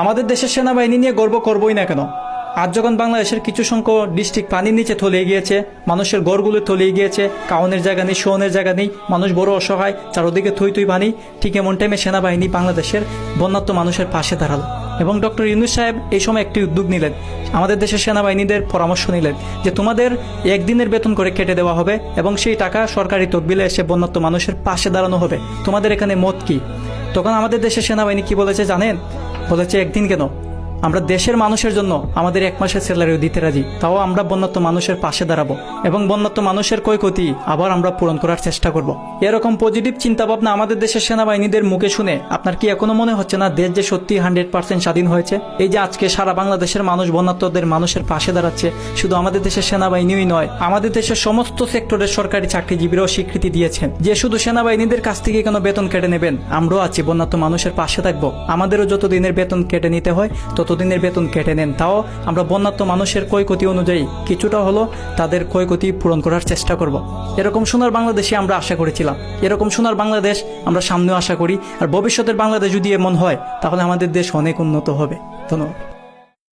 আমাদের দেশের সেনাবাহিনী নিয়ে গর্ব করবই না কেন? আজ যখন বাংলাদেশের কিছু সংখ্যক ডিস্ট্রিক্ট পানির নিচে তলিয়ে গিয়েছে, মানুষের ঘরগুলো তলিয়ে গিয়েছে, কাউনের জায়গা নেই, শোনের জায়গা নেই, মানুষ বড় অসহায়, চারদিকে থই থই পানি, ঠিক এমন টাইমে সেনাবাহিনী বাংলাদেশের বন্যার্ত মানুষের পাশে দাঁড়ালো। এবং ডক্টর ইউনূস সাহেব এই সময় একটি উদ্যোগ নিলেন, আমাদের দেশের সেনাবাহিনীদের পরামর্শ নিলেন যে তোমাদের একদিনের বেতন করে কেটে দেওয়া হবে এবং সেই টাকা সরকারি তহবিলে এসে বন্যার্ত মানুষের পাশে দাঁড়ানো হবে। তোমাদের এখানে মত কি? তখন আমাদের দেশের সেনাবাহিনী কি বলেছে জানেন? বলেছে একদিন কেন, আমরা দেশের মানুষের জন্য আমাদের 1 মাসের স্যালারিও দিতে রাজি, তাও আমরা বন্যার্ত মানুষের পাশে দাঁড়াবো এবং বন্যার্ত মানুষের ক্ষয়ক্ষতি আবার আমরা পূরণ করার চেষ্টা করব। এরকম পজিটিভ চিন্তাভাবনা আমাদের দেশের সেনাবাহিনীদের মুখে শুনে আপনার কি এখনো মনে হচ্ছে না দেশ যে সত্যি 100% স্বাধীন হয়েছে? এই যে আজকে সারা বাংলাদেশের মানুষ বন্যার্তদের মানুষের পাশে দাঁড়াচ্ছে, শুধু আমাদের দেশের সেনাবাহিনীই নয়, আমাদের দেশের সমস্ত সেক্টরের সরকারি চাকরিজীবীরাও স্বীকৃতি দিয়েছেন যে শুধু সেনাবাহিনীদের কাছ থেকে কেন বেতন কেটে নেবেন, আমরাও আছি বন্যার্ত মানুষের পাশে থাকবো, আমাদেরও যতদিনের বেতন কেটে নিতে হয় ততদিনের বেতন কেটে নেন, তাও আমরা বন্যার্ত মানুষের ক্ষয়ক্ষতি অনুযায়ী কিছুটা হলো তাদের ক্ষয়ক্ষতি পূরণ করার চেষ্টা করব। এরকম সোনার বাংলাদেশে আমরা আশা করেছিলাম, এরকম সোনার বাংলাদেশ আমরা সামনেও আশা করি, আর ভবিষ্যতের বাংলাদেশ যদি এমন হয় তাহলে আমাদের দেশ অনেক উন্নত হবে। ধন্যবাদ।